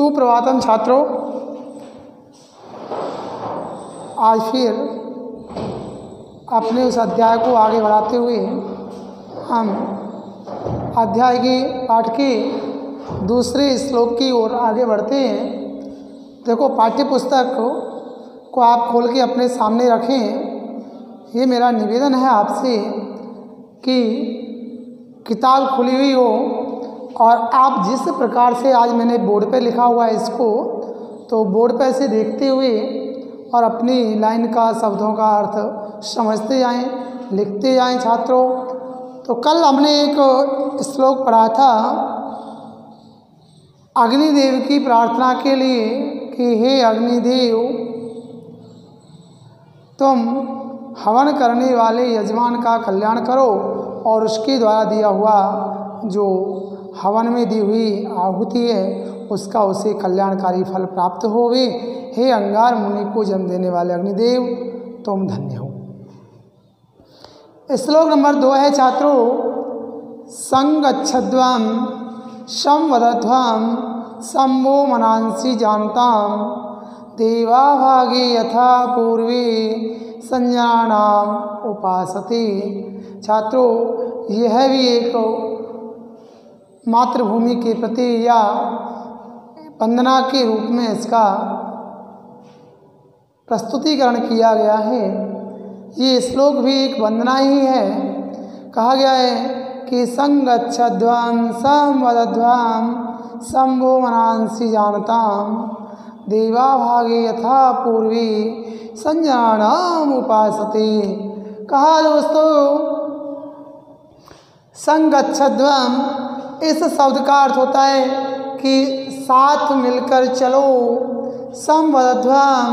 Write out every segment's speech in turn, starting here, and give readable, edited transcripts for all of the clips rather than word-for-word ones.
सुप्रभातम छात्रों, आज फिर अपने उस अध्याय को आगे बढ़ाते हुए हम अध्याय के पाठ के दूसरे श्लोक की ओर आगे बढ़ते हैं। देखो, पाठ्य पुस्तक को आप खोल के अपने सामने रखें। ये मेरा निवेदन है आपसे कि किताब खुली हुई हो और आप जिस प्रकार से आज मैंने बोर्ड पे लिखा हुआ है इसको, तो बोर्ड पे से देखते हुए और अपनी लाइन का, शब्दों का अर्थ समझते जाएं, लिखते जाएं छात्रों। तो कल हमने एक श्लोक पढ़ा था अग्निदेव की प्रार्थना के लिए कि हे अग्निदेव, तुम हवन करने वाले यजमान का कल्याण करो और उसके द्वारा दिया हुआ जो हवन में दी हुई आहुति है उसका उसे कल्याणकारी फल प्राप्त होवे। हे अंगार मुनि को जन्म देने वाले अग्निदेव, तुम धन्य हो। श्लोक नंबर 2 है छात्रों, संगच्छध्वम संवदध्वम शंभो मनांसि जानताम देवा भागे यथा पूर्वे संज्ञानाम उपासते। छात्रों, यह भी एक मातृभूमि के प्रति या वंदना के रूप में इसका प्रस्तुतिकरण किया गया है। ये श्लोक भी एक वंदना ही है। कहा गया है कि संगच्छध्वम संवदध्वम शंभो मनांसि जानताम देवा भागे यथा पूर्वी संज्ञानाम उपासते। कहा दोस्तों, संगच्छध्वम इस शब्द का अर्थ होता है कि साथ मिलकर चलो। संवदध्वम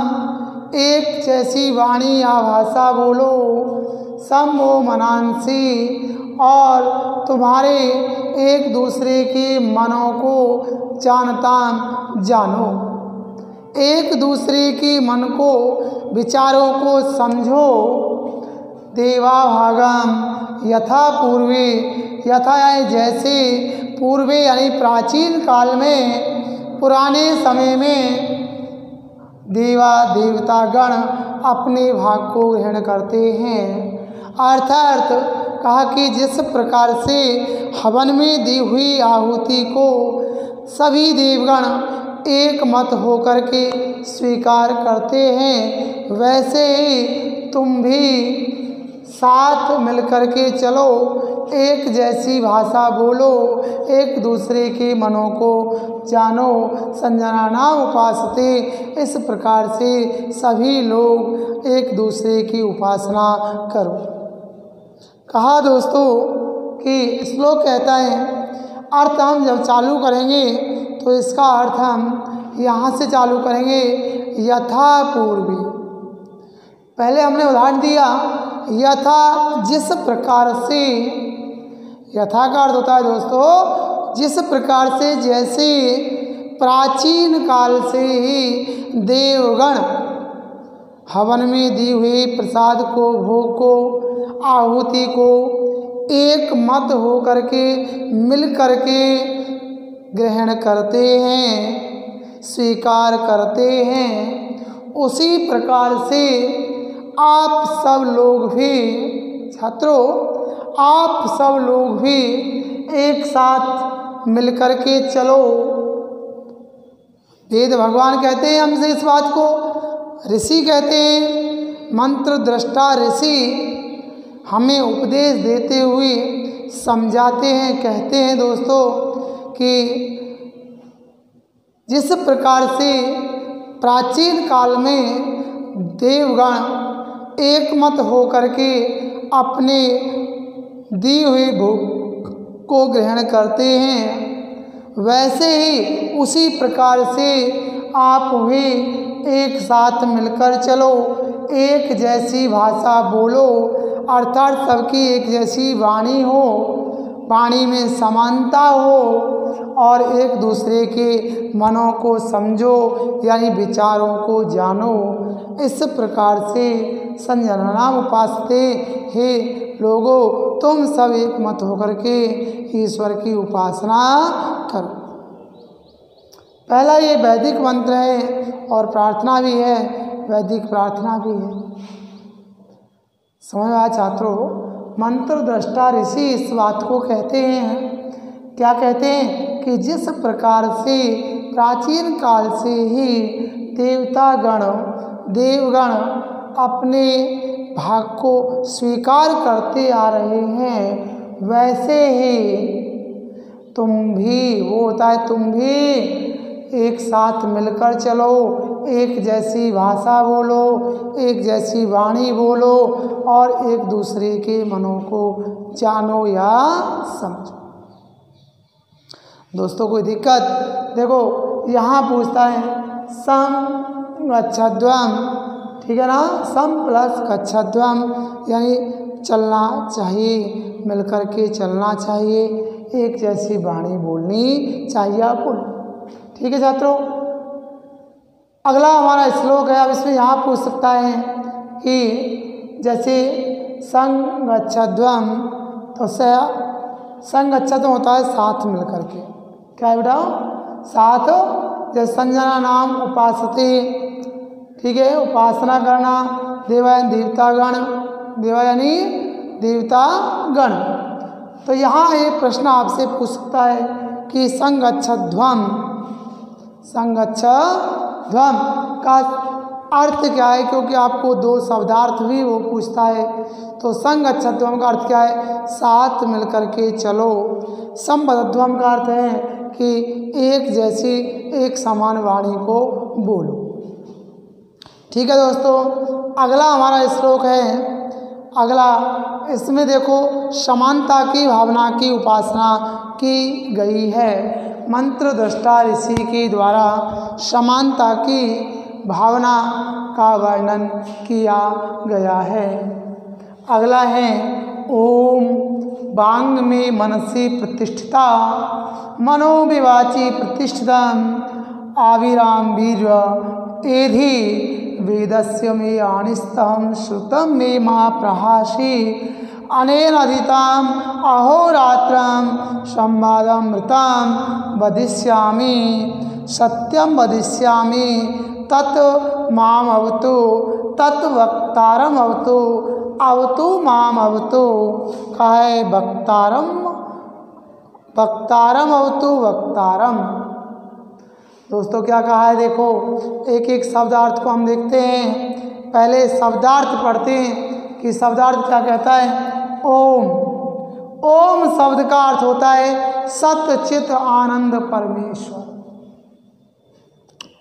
एक जैसी वाणी या भाषा बोलो। शंभो मनांसि और तुम्हारे एक दूसरे के मनों को जानता जानो, एक दूसरे के मन को, विचारों को समझो। देवा भागम यथा पूर्वे, यथा जैसे पूर्वे यानी प्राचीन काल में, पुराने समय में देवा देवतागण अपने भाग को ग्रहण करते हैं। अर्थात कहा कि जिस प्रकार से हवन में दी हुई आहुति को सभी देवगण एक मत होकर के स्वीकार करते हैं, वैसे ही तुम भी साथ मिलकर के चलो, एक जैसी भाषा बोलो, एक दूसरे के मनों को जानो। संज्ञानाम उपासते, इस प्रकार से सभी लोग एक दूसरे की उपासना करो। कहा दोस्तों कि श्लोक कहता है, अर्थ हम जब चालू करेंगे तो इसका अर्थ हम यहाँ से चालू करेंगे, यथा पूर्वी। पहले हमने उदाहरण दिया यथा, जिस प्रकार से। यथा का अर्थ होता है दोस्तों जिस प्रकार से, जैसे प्राचीन काल से ही देवगण हवन में दी हुई प्रसाद को, भोग को, आहुति को एक मत हो करके, मिल करके ग्रहण करते हैं, स्वीकार करते हैं, उसी प्रकार से आप सब लोग भी छात्रों, आप सब लोग भी एक साथ मिलकर के चलो। वेद भगवान कहते हैं हमसे इस बात को, ऋषि कहते हैं, मंत्र दृष्टा ऋषि हमें उपदेश देते हुए समझाते हैं, कहते हैं दोस्तों कि जिस प्रकार से प्राचीन काल में देवगण एक मत हो करके अपने दी हुई भोग को ग्रहण करते हैं, वैसे ही उसी प्रकार से आप भी एक साथ मिलकर चलो, एक जैसी भाषा बोलो। अर्थात सबकी एक जैसी वाणी हो, वाणी में समानता हो और एक दूसरे के मनों को समझो, यानी विचारों को जानो। इस प्रकार से संज्ञानाम उपासते, हे लोगों, तुम सब एक मत होकर के ईश्वर की उपासना करो। पहला ये वैदिक मंत्र है और प्रार्थना भी है, वैदिक प्रार्थना भी है। समझ आया छात्रों? मंत्र दृष्टा ऋषि इस बात को कहते हैं, क्या कहते हैं कि जिस प्रकार से प्राचीन काल से ही देवगण अपने भाग को स्वीकार करते आ रहे हैं, वैसे ही तुम भी, वो होता है तुम भी एक साथ मिलकर चलो, एक जैसी भाषा बोलो, एक जैसी वाणी बोलो और एक दूसरे के मनों को जानो या समझो। दोस्तों कोई दिक्कत? देखो यहाँ पूछता है सम गच्छध्वम, ठीक है ना, सम प्लस गच्छध्वम यानी चलना चाहिए, मिलकर के चलना चाहिए, एक जैसी वाणी बोलनी चाहिए आपको। ठीक है छात्रों, अगला हमारा श्लोक है। अब इसमें यहाँ पूछ सकता है कि जैसे संगच्छध्वम, तो संगच्छध्वम होता है साथ मिलकर के, क्या है बेटा? साथ, जैसे संजना नाम उपासते, ठीक है, उपासना करना, देवतागण, देवा यानी देवतागण। तो यहाँ ये प्रश्न आपसे पूछ सकता है कि संगच्छध्वम का अर्थ क्या है, क्योंकि आपको दो शब्दार्थ भी वो पूछता है। तो संगच्छध्वम का अर्थ क्या है? साथ मिलकर के चलो। संबद्धध्वम का अर्थ है कि एक जैसी, एक समान वाणी को बोलो। ठीक है दोस्तों, अगला हमारा श्लोक है। अगला इसमें देखो समानता की भावना की उपासना की गई है। मंत्र दृष्टा ऋषि के द्वारा समानता की भावना का वर्णन किया गया है। अगला है ओम वांग में मनसी प्रतिष्ठिता, मनोविवाची प्रतिष्ठितम, आविराम वीर्य एधि वेदस्य मे आनिस्तहं श्रुतं मे मा प्रहासी, अनेन अधिताम अहोरात्रं संवादमृतं वदिष्यामि, सत्यं वदिष्यामि, तत् माम अवतु, तत् वक्तारम अवतु, अवतु माम अवतु। कहा है वक्तारम, वक्तारम अवतु, वक्तारम। दोस्तों क्या कहा है? देखो एक एक शब्दार्थ को हम देखते हैं। पहले शब्दार्थ पढ़ते हैं कि शब्दार्थ क्या कहता है। ओम, ओम शब्द का अर्थ होता है सत्य चित आनंद परमेश्वर।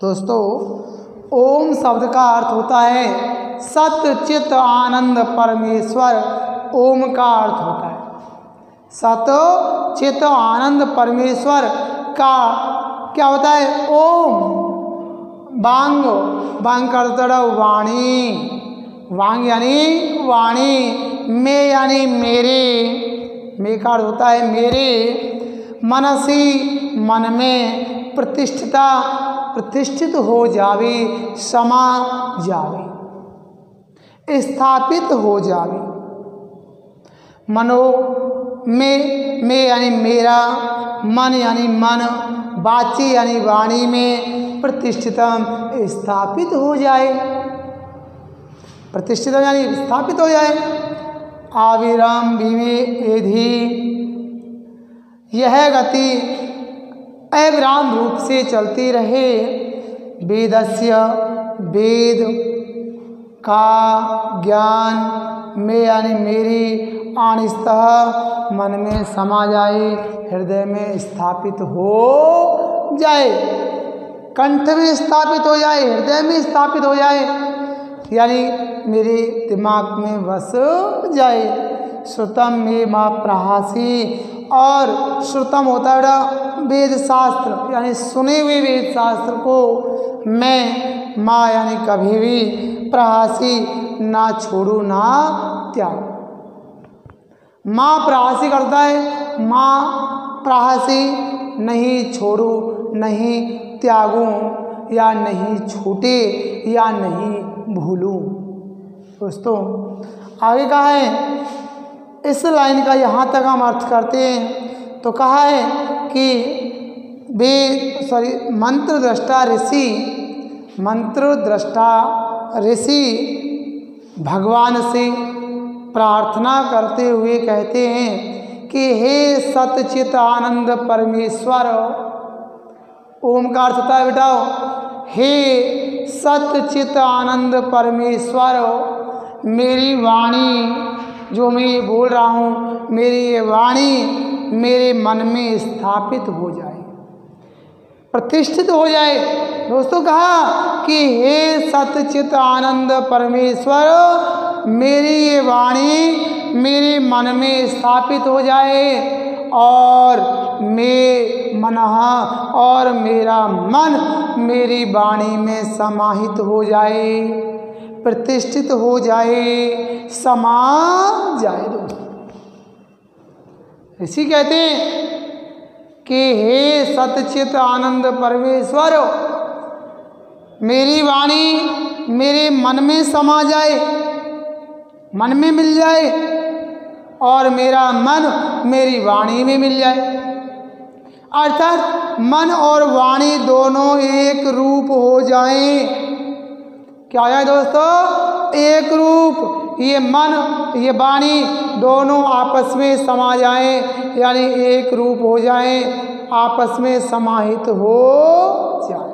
दोस्तों ओम शब्द का अर्थ होता है सत्य चित आनंद परमेश्वर। ओम का अर्थ होता है सत्य चित आनंद परमेश्वर का क्या होता है? ओम। वांग, वांग का अर्थ है वाणी, वांग यानी वाणी, में यानी मेरे, में का अर्थ होता है मेरे, मनसी मन में, प्रतिष्ठिता प्रतिष्ठित हो जावे, समा जावे, स्थापित हो जावे। मनो में यानी मेरा, मन यानी मन, वाची यानी वाणी में, प्रतिष्ठितम स्थापित हो जाए, प्रतिष्ठित यानी स्थापित हो जाए। आविराम विवेधि, यह गति अविराम रूप से चलती रहे। वेदस्य, वेद का ज्ञान, में यानी मेरी, आनिस्तः मन में समा जाए, हृदय में स्थापित हो जाए, कंठ में स्थापित हो जाए, हृदय में स्थापित हो जाए, यानी मेरे दिमाग में बस जाए। श्रुतम में माँ प्रहासी, और श्रुतम होता है वेद शास्त्र यानी सुने हुए वेद शास्त्र को मैं माँ यानी कभी भी, प्रहासी ना छोड़ू ना त्याग। माँ प्रहासी करता है, माँ प्रहासी नहीं छोड़ू, नहीं त्यागूं, या नहीं छूटे, या नहीं भूलूं। दोस्तों आगे कहा है, इस लाइन का यहाँ तक हम अर्थ करते हैं तो कहा है कि मंत्र दृष्टा ऋषि भगवान से प्रार्थना करते हुए कहते हैं कि हे सतचित आनंद परमेश्वर, ओमकार होता है बेटाओ, हे सतचित आनंद परमेश्वर, मेरी वाणी जो मैं ये बोल रहा हूँ, मेरी ये वाणी मेरे मन में स्थापित हो जाए, प्रतिष्ठित हो जाए। दोस्तों कहा कि हे सतचित आनंद परमेश्वर, मेरी ये वाणी मेरे मन में स्थापित हो जाए और मेरा मन मेरी वाणी में समाहित हो जाए, प्रतिष्ठित हो जाए, समा जाए। दोस्तों इसी कहते हैं कि हे सतचित आनंद परमेश्वर, मेरी वाणी मेरे मन में समा जाए, मन में मिल जाए और मेरा मन मेरी वाणी में मिल जाए। अर्थात मन और वाणी दोनों एक रूप हो जाएं। क्या हो जाए दोस्तों? एक रूप। ये मन ये वाणी दोनों आपस में समा जाएं, यानी एक रूप हो जाएं, आपस में समाहित हो जाए।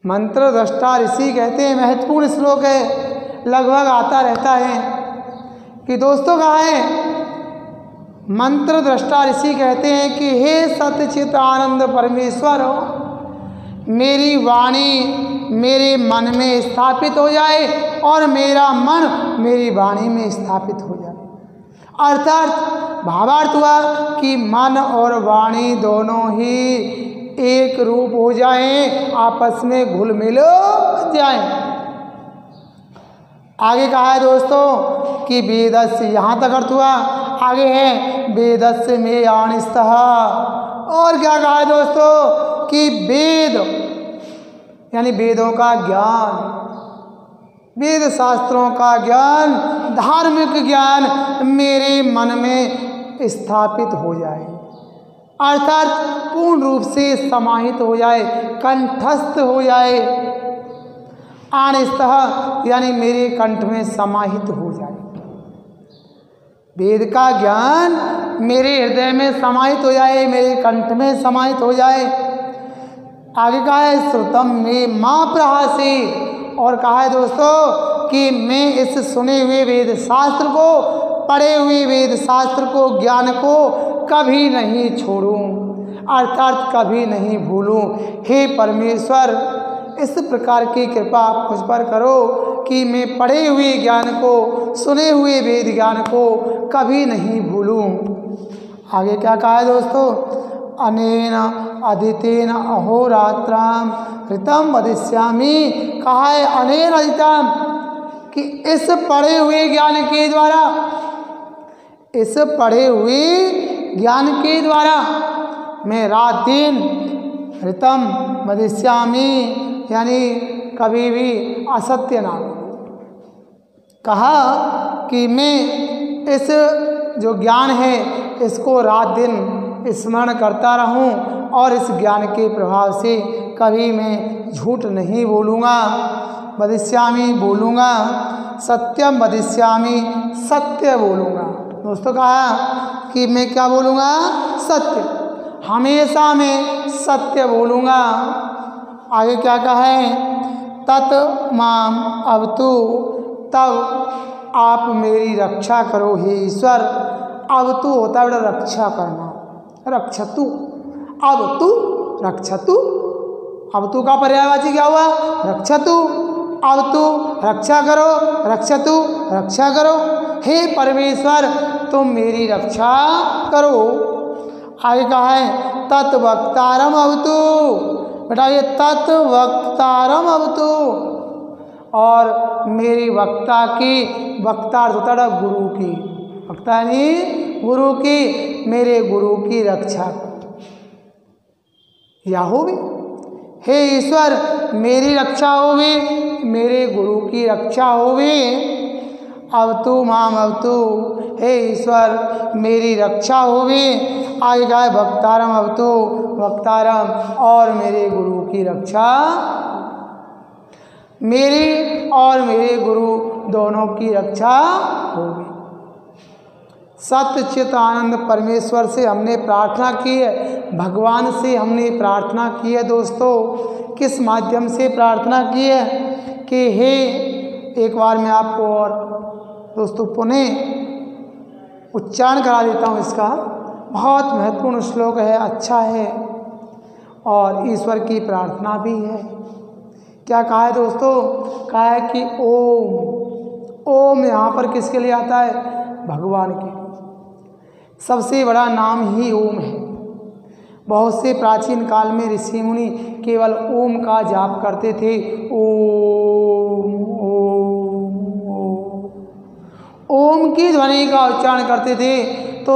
मंत्र दृष्टा ऋषि कहते हैं, महत्वपूर्ण श्लोक है, लगभग आता रहता है कि दोस्तों कहा है, मंत्र दृष्टा ऋषि कहते हैं कि हे सतचित आनंद परमेश्वर, मेरी वाणी मेरे मन में स्थापित हो जाए और मेरा मन मेरी वाणी में स्थापित हो जाए। अर्थात भावार्थ हुआ कि मन और वाणी दोनों ही एक रूप हो जाएं, आपस में घुल मिल जाएं। आगे कहा है दोस्तों कि वेदस्य, यहाँ तक अर्थ हुआ। आगे है वेदस्य में आणिस्तः, और क्या कहा है दोस्तों कि वेद यानी वेदों का ज्ञान, वेद शास्त्रों का ज्ञान, धार्मिक ज्ञान मेरे मन में स्थापित हो जाए, अर्थात पूर्ण रूप से समाहित हो जाए, कंठस्थ हो जाए। आणिस्तः यानी मेरे कंठ में समाहित हो जाए, वेद का ज्ञान मेरे हृदय में समाहित हो जाए, मेरे कंठ में समाहित हो जाए। आगे कहा है श्रुतम में माँ प्रहासी, और कहा है दोस्तों कि मैं इस सुने हुए वेद शास्त्र को, पढ़े हुए वेद शास्त्र को, ज्ञान को कभी नहीं छोड़ूं, अर्थात कभी नहीं भूलूं। हे परमेश्वर, इस प्रकार की कृपा आप मुझ पर करो कि मैं पढ़े हुए ज्ञान को, सुने हुए वेद ज्ञान को कभी नहीं भूलूं। आगे क्या कहा है दोस्तों? अनेन अदितेन अहोरात्राम ऋतम वदिष्यामि, कहा है अनेन अदितम कि इस पढ़े हुए ज्ञान के द्वारा, इस पढ़े हुए ज्ञान के द्वारा मैं रात दिन ऋतम वदिष्यामि यानी कभी भी असत्य ना बोलूं। कहा कि मैं इस जो ज्ञान है इसको रात दिन स्मरण करता रहूं और इस ज्ञान के प्रभाव से कभी मैं झूठ नहीं बोलूँगा। वदिष्यामि बोलूँगा, सत्यम वदिष्यामि सत्य बोलूँगा। दोस्तों कहा कि मैं क्या बोलूँगा? सत्य, हमेशा मैं सत्य बोलूँगा। आगे क्या कहा है? तत् माम अवतु, तब आप मेरी रक्षा करो हे ईश्वर। अवतु होता है बेटा रक्षा करना, रक्षतु, अवतु रक्षतु, अवतु का पर्यायवाची क्या हुआ? रक्षतु। अवतु रक्षा करो, रक्षतु रक्षा करो। हे परमेश्वर तुम मेरी रक्षा करो। आगे कहा है तत्वक्तारम अवतु, बेटा ये तत्वक्तारम अवतु, और मेरी वक्ता की, वक्ता होता है गुरु की, वक्ता नहीं गुरु की, मेरे गुरु की रक्षा या होगी। हे ईश्वर मेरी रक्षा होगी, मेरे गुरु की रक्षा होगी। अवतु माम अवतु, हे ईश्वर मेरी रक्षा होगी आगे का है भक्तारम अवतु भक्तारम, और मेरे गुरु की रक्षा, मेरे और मेरे गुरु दोनों की रक्षा होगी। सत्य चित आनंद परमेश्वर से हमने प्रार्थना की है, भगवान से हमने प्रार्थना की है दोस्तों। किस माध्यम से प्रार्थना की है कि हे, एक बार मैं आपको और दोस्तों पुनः उच्चारण करा देता हूँ इसका। बहुत महत्वपूर्ण श्लोक है, अच्छा है और ईश्वर की प्रार्थना भी है। क्या कहा है दोस्तों? कहा है कि ओम। ओम यहाँ पर किसके लिए आता है? भगवान के। सबसे बड़ा नाम ही ओम है। बहुत से प्राचीन काल में ऋषि मुनि केवल ओम का जाप करते थे। ओम ओम ओम, ओम की ध्वनि का उच्चारण करते थे। तो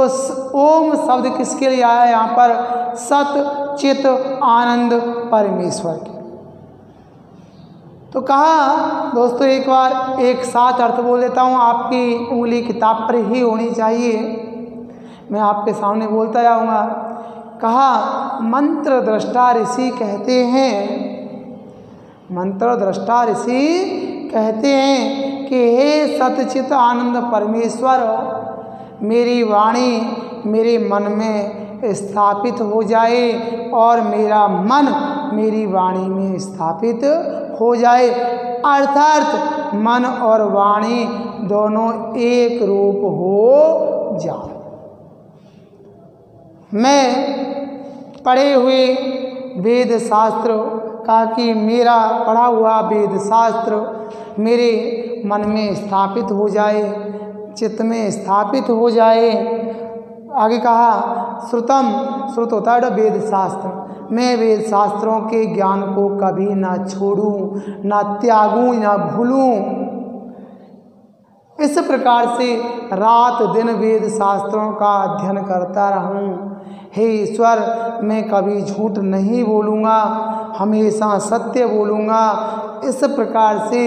ओम शब्द किसके लिए आया यहाँ पर? सत चित आनंद परमेश्वर के। तो कहा दोस्तों, एक बार एक साथ अर्थ बोल देता हूँ, आपकी उंगली किताब पर ही होनी चाहिए, मैं आपके सामने बोलता जाऊँगा। कहा मंत्र दृष्टा ऋषि कहते हैं, मंत्र दृष्टा ऋषि कहते हैं कि हे सतचित आनंद परमेश्वर, मेरी वाणी मेरे मन में स्थापित हो जाए और मेरा मन मेरी वाणी में स्थापित हो जाए, अर्थात मन और वाणी दोनों एक रूप हो जाए। मैं पढ़े हुए वेद शास्त्र का कि मेरा पढ़ा हुआ वेद शास्त्र मेरे मन में स्थापित हो जाए, चित्त में स्थापित हो जाए। आगे कहा श्रुतम, श्रुत होता है वेद शास्त्र, मैं वेद शास्त्रों के ज्ञान को कभी ना छोड़ूं, ना त्यागूं, ना भूलूं। इस प्रकार से रात दिन वेद शास्त्रों का अध्ययन करता रहूं। हे ईश्वर, मैं कभी झूठ नहीं बोलूँगा, हमेशा सत्य बोलूँगा। इस प्रकार से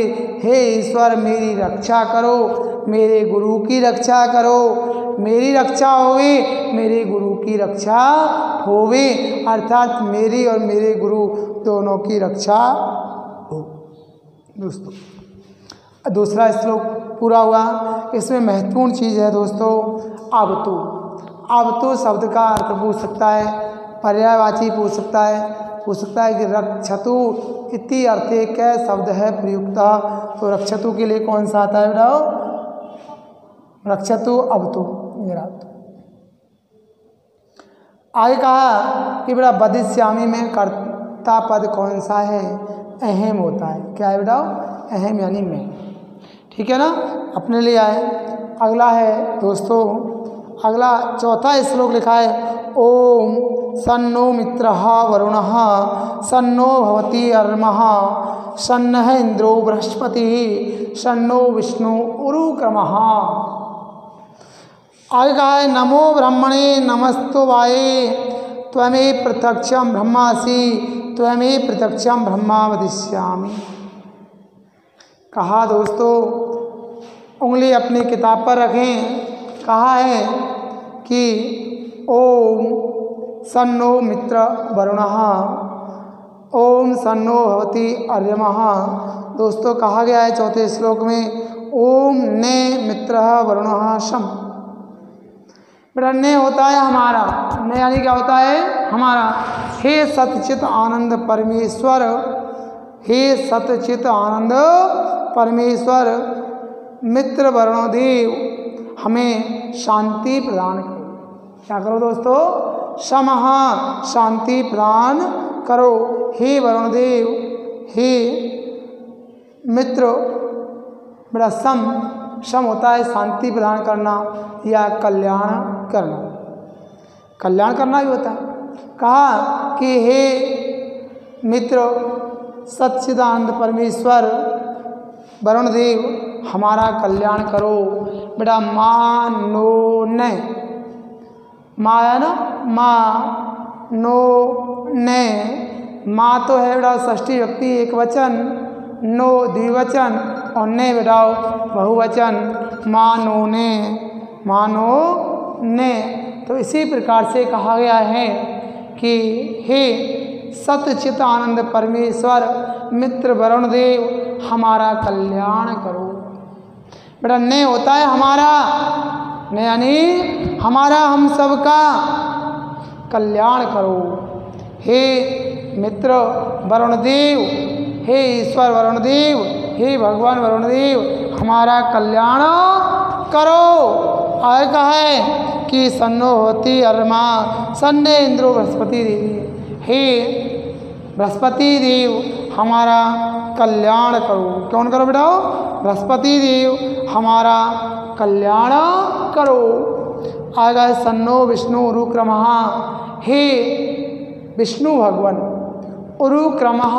हे ईश्वर मेरी रक्षा करो, मेरे गुरु की रक्षा करो, मेरी रक्षा होवे, मेरे गुरु की रक्षा होवे, अर्थात मेरी और मेरे गुरु दोनों की रक्षा हो। दोस्तों दूसरा श्लोक पूरा हुआ। इसमें महत्वपूर्ण चीज़ है दोस्तों, अब तो शब्द का अर्थ पूछ सकता है, पर्यायवाची पूछ सकता है कि रक्षतु इति अर्थे कै शब्द है प्रयुक्त। तो रक्षतु के लिए कौन सा आता है बताओ? रक्षतु अब तो मेरा। आगे कहा कि बेटा बदिश्यामी में कर्ता पद कौन सा है? अहम होता है। क्या है बताओ? अहम यानी मैं। ठीक है ना, अपने लिए आए। अगला है दोस्तों, अगला चौथा श्लोक लिखा है ओम सन्नो मित्रः वरुणः सन्नो भवति अर्मः सन्नः इंद्रो बृहस्पतिः सन्नो विष्णु उरुक्रमः। आगे कहा है नमो ब्रह्मणे नमस्तुवाये त्वमेव प्रत्यक्षं ब्रह्मासि त्वमेव प्रत्यक्षं ब्रह्मा वदिष्यामि। कहा दोस्तों, उंगली अपनी किताब पर रखें। कहा है कि ओम सन्नो मित्र वरुणः ओम सन्नो भवति अर्यमः। दोस्तों कहा गया है चौथे श्लोक में ओम ने मित्रः वरुणः शम। बेटा ने होता है हमारा, ने यानी क्या होता है? हमारा। हे सतचित आनंद परमेश्वर, हे सतचित आनंद परमेश्वर, मित्र वरुणदेव हमें शांति प्रदान करो। क्या करो दोस्तों? समः शांति प्रदान करो। हे वरुणदेव, हे मित्र, बड़ा सम होता है शांति प्रदान करना या कल्याण करना। कल्याण करना भी होता है। कहा कि हे मित्र सच्चिदानंद परमेश्वर वरुणदेव हमारा कल्याण करो। बेटा मानो न, माया ना, माँ नो ने, माँ तो है बेटा षष्ठी व्यक्ति एक वचन, नो द्विवचन और ने बेटा बहुवचन। मानो ने, मानो ने। तो इसी प्रकार से कहा गया है कि हे सतचित आनंद परमेश्वर मित्र वरुण देव हमारा कल्याण करो। बेटा ने होता है हमारा, ने यानी हमारा, हम सबका कल्याण करो। हे मित्र वरुण देव, हे ईश्वर वरुण देव, हे भगवान वरुण देव हमारा कल्याण करो। और कहे कि सन्नो होती अरमा सन्ने इंद्रो बृहस्पति देवी, हे बृहस्पति देव हमारा कल्याण करो। कौन करो बेटा? बृहस्पति देव हमारा कल्याण करो। आगा सन्नो विष्णु उरुक्रमः, हे विष्णु भगवान उरुक्रमः,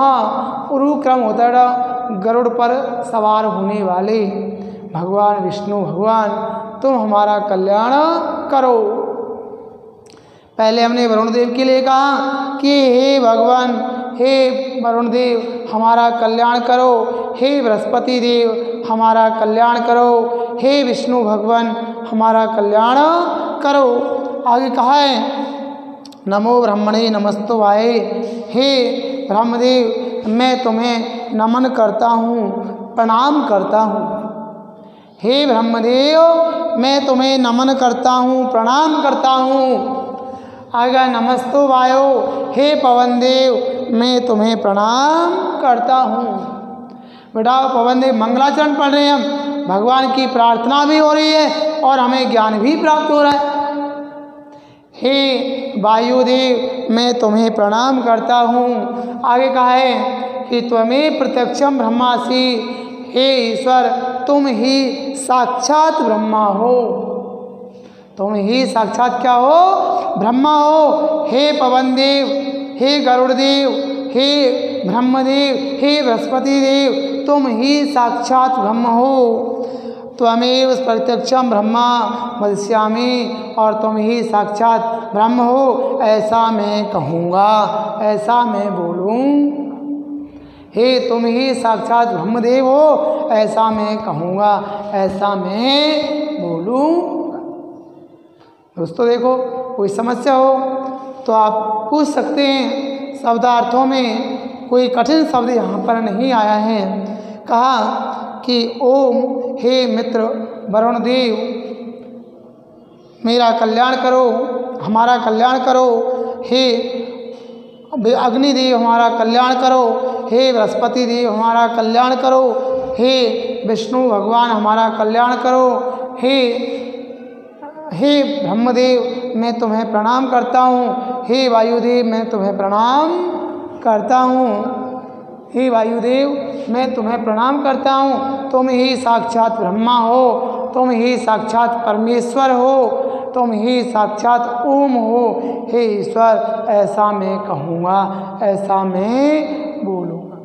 उरुक्रम होता है गरुड़ पर सवार होने वाले भगवान विष्णु भगवान, तुम हमारा कल्याण करो। पहले हमने वरुण देव के लिए कहा कि हे भगवान, हे वरुण देव हमारा कल्याण करो, हे बृहस्पति देव हमारा कल्याण करो, हे विष्णु भगवान हमारा कल्याण करो। आगे कहा है नमो ब्रह्मणे नमस्तुवाय, हे ब्रह्मदेव मैं तुम्हें नमन करता हूँ, प्रणाम करता हूँ। हे ब्रह्मदेव मैं तुम्हें नमन करता हूँ, प्रणाम करता हूँ। आगे नमस्तो वायो, हे पवन देव मैं तुम्हें प्रणाम करता हूँ। बेटा पवन देव मंगलाचरण पढ़ रहे हैं हम, भगवान की प्रार्थना भी हो रही है और हमें ज्ञान भी प्राप्त हो रहा है। हे वायुदेव मैं तुम्हें प्रणाम करता हूँ। आगे कहा है कि त्वमेव प्रत्यक्षम ब्रह्मासि, हे ईश्वर तुम ही साक्षात ब्रह्मा हो, तुम ही साक्षात क्या हो? ब्रह्मा हो। हे पवन देव, हे गरुड़ देव, हे ब्रह्मदेव, हे बृहस्पति देव तुम ही साक्षात ब्रह्म हो। त्वमेव प्रत्यक्षम ब्रह्मा वदिष्यामि, और तुम ही साक्षात ब्रह्म हो ऐसा मैं कहूँगा, ऐसा मैं बोलूँ। हे तुम ही साक्षात ब्रह्मदेव हो ऐसा मैं कहूँगा, ऐसा मैं बोलूँ। दोस्तों देखो कोई समस्या हो तो आप पूछ सकते हैं। शब्दार्थों में कोई कठिन शब्द यहाँ पर नहीं आया है। कहा कि ओम हे मित्र वरुण देव मेरा कल्याण करो, हमारा कल्याण करो। हे अग्निदेव हमारा कल्याण करो, हे बृहस्पति देव हमारा कल्याण करो, हे विष्णु भगवान हमारा कल्याण करो। हे ब्रह्मदेव मैं तुम्हें प्रणाम करता हूँ, हे वायुदेव मैं तुम्हें प्रणाम करता हूँ, हे वायुदेव मैं तुम्हें प्रणाम करता हूँ। तुम ही साक्षात ब्रह्मा हो, तुम ही साक्षात परमेश्वर हो, तुम ही साक्षात ओम हो। हे ईश्वर ऐसा मैं कहूँगा, ऐसा मैं बोलूँगा।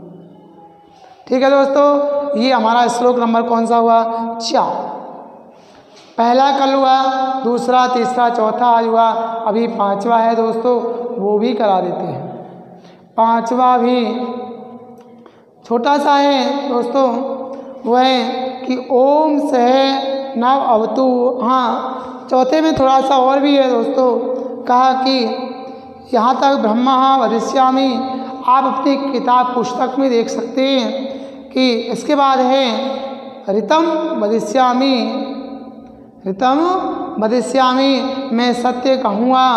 ठीक है दोस्तों, ये हमारा श्लोक नंबर कौन सा हुआ? 4। पहला कल हुआ, दूसरा, तीसरा, चौथा आज हुआ। अभी 5वां है दोस्तों, वो भी करा देते हैं। 5वां भी छोटा सा है दोस्तों, वह है कि ओम सह नव अवतु। हाँ, चौथे में थोड़ा सा और भी है दोस्तों। कहा कि यहाँ तक ब्रह्मा वदिष्यामि, आप अपनी किताब पुस्तक में देख सकते हैं कि इसके बाद है ऋतम वदिष्यामि, ऋतम वदिष्यामि मैं सत्य कहूँगा,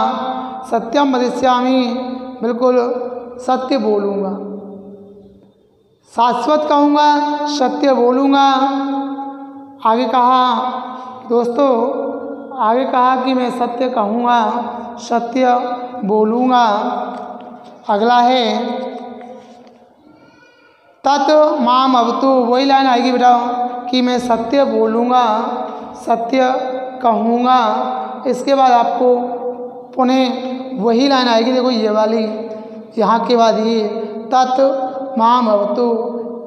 सत्यम वदिष्यामि बिल्कुल सत्य बोलूँगा, शाश्वत कहूँगा, सत्य बोलूँगा। आगे कहा दोस्तों, आगे कहा कि मैं सत्य कहूँगा, सत्य बोलूँगा। अगला है तत् माम अवतु, वही लाइन आएगी बेटा कि मैं सत्य बोलूँगा, सत्य कहूँगा। इसके बाद आपको पुनः वही लाइन आएगी, देखो ये वाली, यहाँ के बाद ये तत् माम अवतु,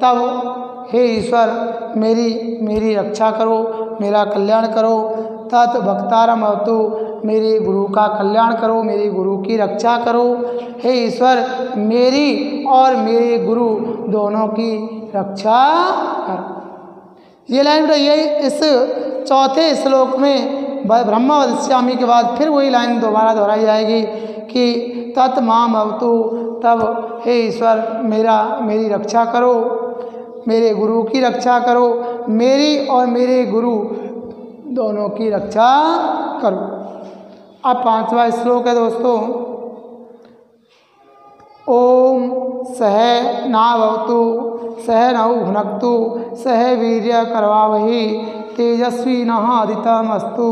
तब हे ईश्वर मेरी रक्षा करो, मेरा कल्याण करो। तत् भक्तारम अवतु, मेरे गुरु का कल्याण करो, मेरे गुरु की रक्षा करो। हे ईश्वर मेरी और मेरे गुरु दोनों की रक्षा करो। ये लाइन ये इस चौथे श्लोक में ब्रह्म वदिष्यामि के बाद फिर वही लाइन दोबारा दोहराई जाएगी कि तत् माम अवतु, तब हे ईश्वर मेरी रक्षा करो, मेरे गुरु की रक्षा करो, मेरी और मेरे गुरु दोनों की रक्षा करो। अब 5वां श्लोक है दोस्तों, ओम सह नावतु सह नौ भुनक्तु सह वीर्य करवावहि तेजस्विनः अदितमस्तु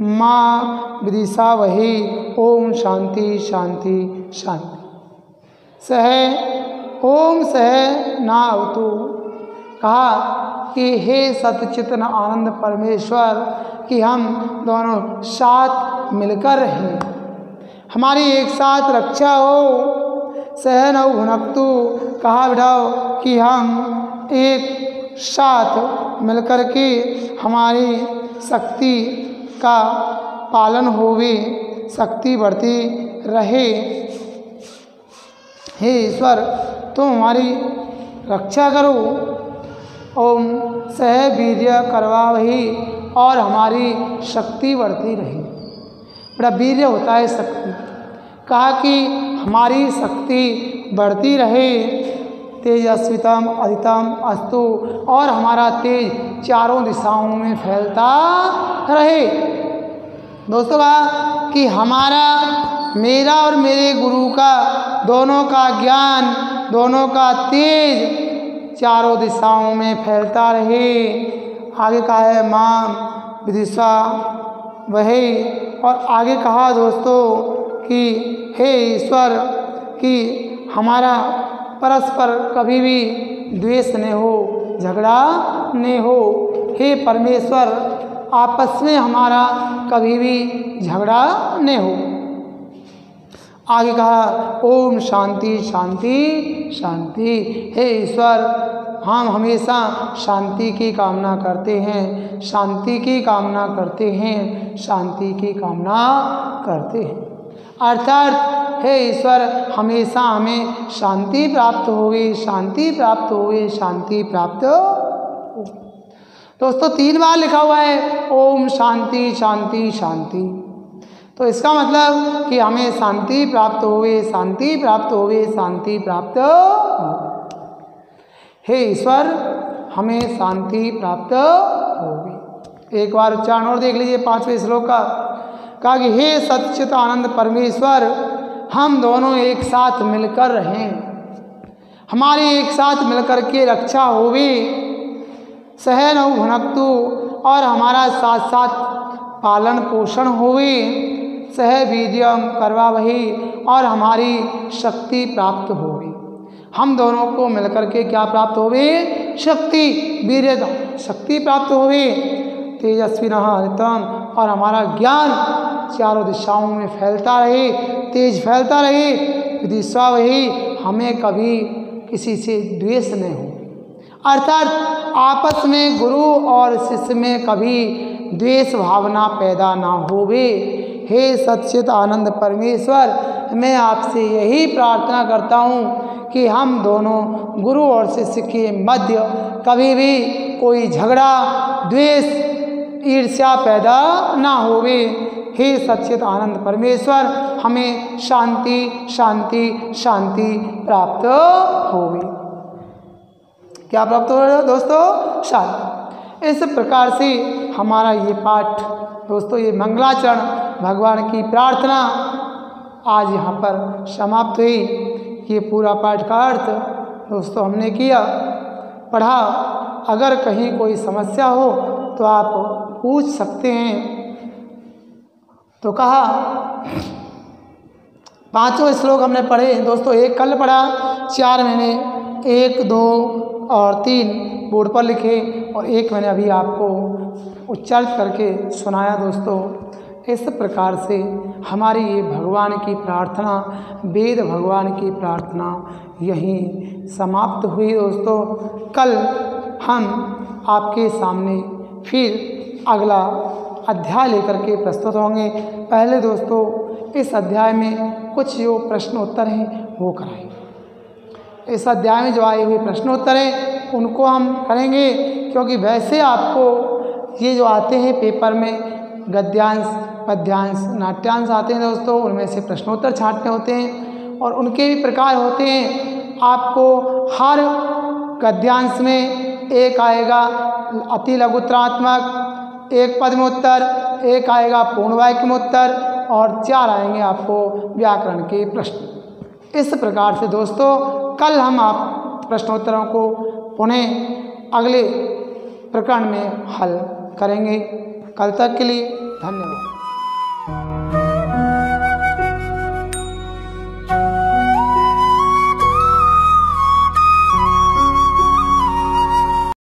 माँ विदिशावहि। ओम शांति शांति शांति। ओम सह नावतु, कहा कि हे सतचित आनंद परमेश्वर कि हम दोनों साथ मिलकर रहें, हमारी एक साथ रक्षा हो। सह नौ भुनक्तु, कहा बिठाओ कि हम एक साथ मिलकर के हमारी शक्ति का पालन होवे, शक्ति बढ़ती रहे। हे ईश्वर तुम हमारी रक्षा करो। ओम सह वीर्य करवावहि, और हमारी शक्ति बढ़ती रहे। बड़ा वीर्य होता है शक्ति, कहा कि हमारी शक्ति बढ़ती रहे। तेजस्वितम अदितम अस्तु, और हमारा तेज चारों दिशाओं में फैलता रहे। दोस्तों कहा कि मेरा और मेरे गुरु का दोनों का ज्ञान, दोनों का तेज चारों दिशाओं में फैलता रहे। आगे कहा है मां विदिशा वही, और आगे कहा दोस्तों कि हे ईश्वर कि हमारा परस्पर कभी भी द्वेष न हो, झगड़ा न हो। हे परमेश्वर आपस में हमारा कभी भी झगड़ा न हो। आगे कहा ओम शांति शांति शांति। हे ईश्वर हम हमेशा शांति की कामना करते हैं, शांति की कामना करते हैं, शांति की कामना करते हैं। अर्थात हे ईश्वर हमेशा हमें शांति प्राप्त होवे, शांति प्राप्त होवे, शांति प्राप्त हो। दोस्तों 3 बार लिखा हुआ है ओम शांति शांति शांति, तो इसका मतलब कि हमें शांति प्राप्त होवे, शांति प्राप्त होवे, शांति प्राप्त हो। हे ईश्वर हमें शांति प्राप्त होवे। एक बार उच्चारण और देख लीजिए 5वें श्लोक का। कहा कि हे सच्चित आनंद परमेश्वर हम दोनों एक साथ मिलकर रहें, हमारी एक साथ मिलकर के रक्षा होवे। सह नौ भुनक्तु, और हमारा साथ साथ पालन पोषण होवे। सह वीर्यम करवावहि, और हमारी शक्ति प्राप्त होवे। हम दोनों को मिलकर के क्या प्राप्त होवे? शक्ति, वीर्यता, शक्ति प्राप्त होवे। तेजस्विनः अदितम, और हमारा ज्ञान चारों दिशाओं में फैलता रहे, तेज फैलता रहे। विदिशावहि, हमें कभी किसी से द्वेष न हो। अर्थात आपस में गुरु और शिष्य में कभी द्वेष भावना पैदा ना होवे। हे सच्चित आनंद परमेश्वर मैं आपसे यही प्रार्थना करता हूँ कि हम दोनों गुरु और शिष्य के मध्य कभी भी कोई झगड़ा, द्वेष, ईर्ष्या पैदा ना होवे। हे सच्चित आनंद परमेश्वर हमें शांति शांति शांति प्राप्त होवे। क्या प्राप्त हो रहा है दोस्तों? शांति। इस प्रकार से हमारा ये पाठ दोस्तों, ये मंगलाचरण भगवान की प्रार्थना आज यहाँ पर समाप्त हुई। ये पूरा पाठ का अर्थ दोस्तों हमने किया, पढ़ा। अगर कहीं कोई समस्या हो तो आप पूछ सकते हैं। तो कहा 5 श्लोक हमने पढ़े दोस्तों। एक कल पढ़ा, 4 मैंने 1, 2 और 3 बोर्ड पर लिखे, और एक मैंने अभी आपको उच्चारित करके सुनाया दोस्तों। इस प्रकार से हमारी ये भगवान की प्रार्थना, वेद भगवान की प्रार्थना यहीं समाप्त हुई दोस्तों। कल हम आपके सामने फिर अगला अध्याय लेकर के प्रस्तुत होंगे। पहले दोस्तों इस अध्याय में कुछ जो प्रश्न उत्तर हैं वो कराएं। इस अध्याय में जो आए हुए प्रश्न उत्तर हैं उनको हम करेंगे, क्योंकि वैसे आपको ये जो आते हैं पेपर में गद्यांश, पद्यांश, नाट्यांश आते हैं दोस्तों। उनमें से प्रश्नोत्तर छांटने होते हैं और उनके भी प्रकार होते हैं। आपको हर गद्यांश में एक आएगा अति लघुत्तरात्मक, एक पद में उत्तर, एक आएगा पूर्ण वाक्य में उत्तर और 4 आएंगे आपको व्याकरण के प्रश्न। इस प्रकार से दोस्तों कल हम आप प्रश्नोत्तरों को पुनः अगले प्रकरण में हल करेंगे। कल तक के लिए धन्यवाद।